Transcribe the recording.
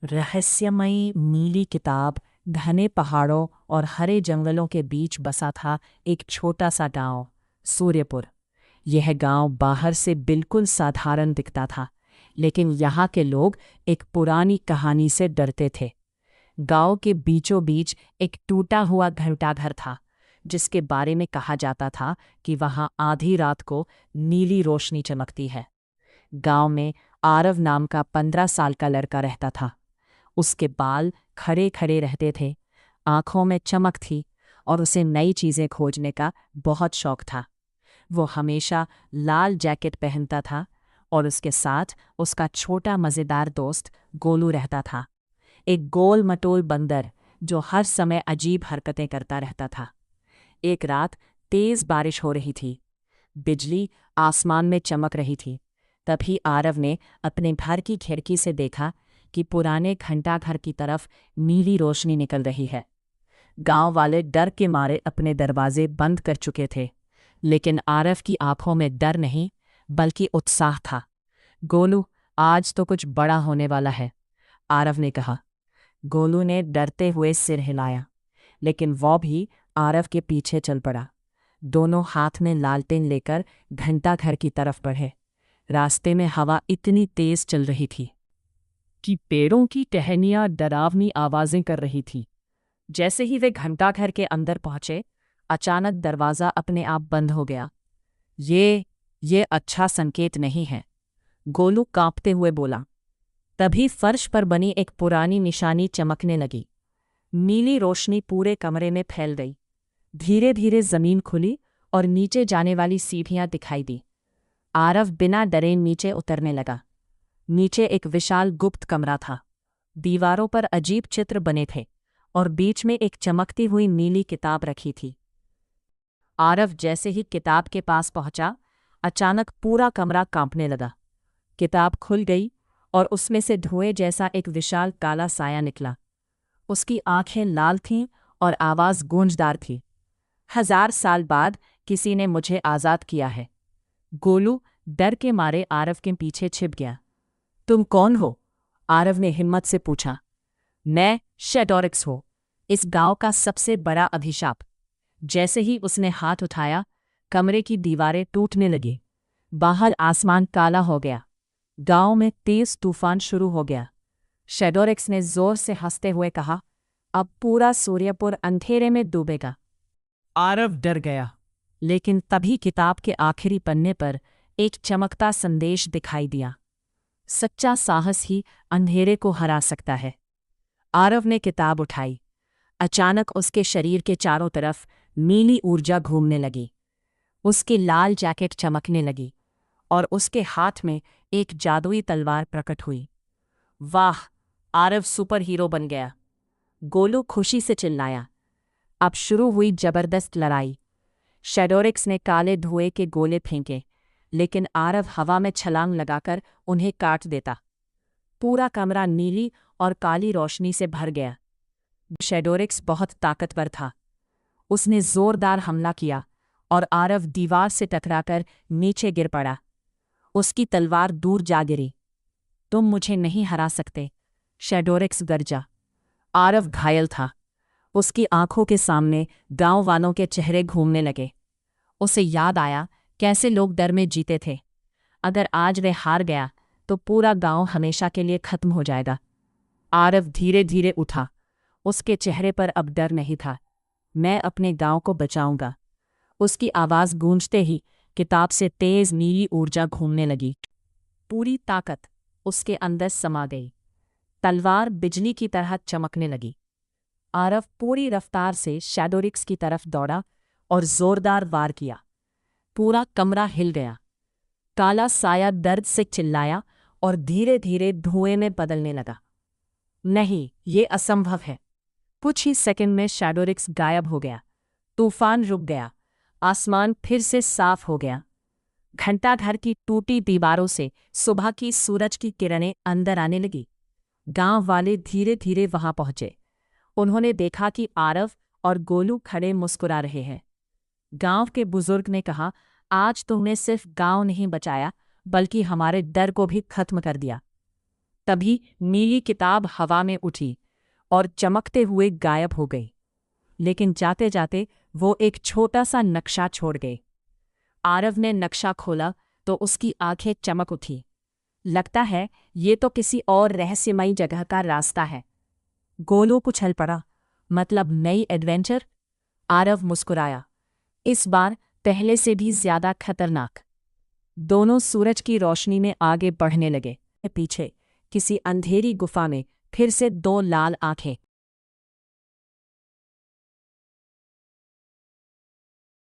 रहस्यमयी नीली किताब। घने पहाड़ों और हरे जंगलों के बीच बसा था एक छोटा सा गांव, सूर्यपुर। यह गांव बाहर से बिल्कुल साधारण दिखता था, लेकिन यहाँ के लोग एक पुरानी कहानी से डरते थे। गांव के बीचों बीच एक टूटा हुआ घंटाघर था, जिसके बारे में कहा जाता था कि वहाँ आधी रात को नीली रोशनी चमकती है। गांव में आरव नाम का 15 साल का लड़का रहता था। उसके बाल खड़े खड़े रहते थे, आंखों में चमक थी और उसे नई चीज़ें खोजने का बहुत शौक था। वो हमेशा लाल जैकेट पहनता था और उसके साथ उसका छोटा मज़ेदार दोस्त गोलू रहता था, एक गोल मटोल बंदर जो हर समय अजीब हरकतें करता रहता था। एक रात तेज़ बारिश हो रही थी, बिजली आसमान में चमक रही थी। तभी आरव ने अपने घर की खिड़की से देखा कि पुराने घंटाघर की तरफ नीली रोशनी निकल रही है। गांव वाले डर के मारे अपने दरवाजे बंद कर चुके थे, लेकिन आरव की आंखों में डर नहीं बल्कि उत्साह था। गोलू, आज तो कुछ बड़ा होने वाला है, आरव ने कहा। गोलू ने डरते हुए सिर हिलाया, लेकिन वो भी आरव के पीछे चल पड़ा। दोनों हाथ में लालटेन लेकर घंटाघर की तरफ बढ़े। रास्ते में हवा इतनी तेज चल रही थी कि पेड़ों की टहनियां डरावनी आवाजें कर रही थी। जैसे ही वे घंटाघर के अंदर पहुंचे, अचानक दरवाज़ा अपने आप बंद हो गया। ये अच्छा संकेत नहीं है, गोलू कांपते हुए बोला। तभी फर्श पर बनी एक पुरानी निशानी चमकने लगी। नीली रोशनी पूरे कमरे में फैल गई। धीरे धीरे जमीन खुली और नीचे जाने वाली सीढ़ियां दिखाई दी। आरव बिना डरे नीचे उतरने लगा। नीचे एक विशाल गुप्त कमरा था। दीवारों पर अजीब चित्र बने थे और बीच में एक चमकती हुई नीली किताब रखी थी। आरव जैसे ही किताब के पास पहुंचा, अचानक पूरा कमरा कांपने लगा। किताब खुल गई और उसमें से धुएं जैसा एक विशाल काला साया निकला। उसकी आंखें लाल थीं और आवाज़ गूंजदार थी। 1000 साल बाद किसी ने मुझे आज़ाद किया है। गोलू डर के मारे आरव के पीछे छिप गया। तुम कौन हो? आरव ने हिम्मत से पूछा। मैं शेडोरिक्स हूँ, इस गांव का सबसे बड़ा अभिशाप। जैसे ही उसने हाथ उठाया, कमरे की दीवारें टूटने लगी। बाहर आसमान काला हो गया। गांव में तेज तूफान शुरू हो गया। शेडोरिक्स ने जोर से हंसते हुए कहा, अब पूरा सूर्यपुर अंधेरे में डूबेगा। आरव डर गया, लेकिन तभी किताब के आखिरी पन्ने पर एक चमकता संदेश दिखाई दिया। सच्चा साहस ही अंधेरे को हरा सकता है। आरव ने किताब उठाई। अचानक उसके शरीर के चारों तरफ नीली ऊर्जा घूमने लगी। उसकी लाल जैकेट चमकने लगी और उसके हाथ में एक जादुई तलवार प्रकट हुई। वाह, आरव सुपर हीरो बन गया, गोलू खुशी से चिल्लाया। अब शुरू हुई जबरदस्त लड़ाई। शेडोरिक्स ने काले धुएं के गोले फेंके, लेकिन आरव हवा में छलांग लगाकर उन्हें काट देता। पूरा कमरा नीली और काली रोशनी से भर गया। शेडोरिक्स बहुत ताकतवर था। उसने जोरदार हमला किया और आरव दीवार से टकराकर नीचे गिर पड़ा। उसकी तलवार दूर जा गिरी। तुम मुझे नहीं हरा सकते, शेडोरिक्स गरजा। आरव घायल था। उसकी आंखों के सामने गांव वालों के चेहरे घूमने लगे। उसे याद आया कैसे लोग डर में जीते थे। अगर आज वह हार गया तो पूरा गांव हमेशा के लिए खत्म हो जाएगा। आरव धीरे धीरे उठा। उसके चेहरे पर अब डर नहीं था। मैं अपने गांव को बचाऊंगा। उसकी आवाज़ गूंजते ही किताब से तेज नीली ऊर्जा घूमने लगी। पूरी ताकत उसके अंदर समा गई। तलवार बिजली की तरह चमकने लगी। आरव पूरी रफ्तार से शेडोरिक्स की तरफ दौड़ा और जोरदार वार किया। पूरा कमरा हिल गया। काला साया दर्द से चिल्लाया और धीरे धीरे धुएं में बदलने लगा। नहीं, ये असंभव है। कुछ ही सेकंड में शेडोरिक्स गायब हो गया। तूफान रुक गया। आसमान फिर से साफ हो गया। घंटाघर की टूटी दीवारों से सुबह की सूरज की किरणें अंदर आने लगी। गांव वाले धीरे धीरे वहां पहुंचे। उन्होंने देखा कि आरव और गोलू खड़े मुस्कुरा रहे हैं। गांव के बुजुर्ग ने कहा, आज तुमने सिर्फ गांव नहीं बचाया, बल्कि हमारे डर को भी खत्म कर दिया। तभी नीली किताब हवा में उठी और चमकते हुए गायब हो गई। लेकिन जाते जाते वो एक छोटा सा नक्शा छोड़ गई। आरव ने नक्शा खोला तो उसकी आंखें चमक उठी। लगता है ये तो किसी और रहस्यमयी जगह का रास्ता है। गोलू कुछल पड़ा। मतलब नई एडवेंचर? आरव मुस्कुराया, इस बार पहले से भी ज्यादा खतरनाक। दोनों सूरज की रोशनी में आगे बढ़ने लगे। पीछे किसी अंधेरी गुफा में फिर से दो लाल आंखें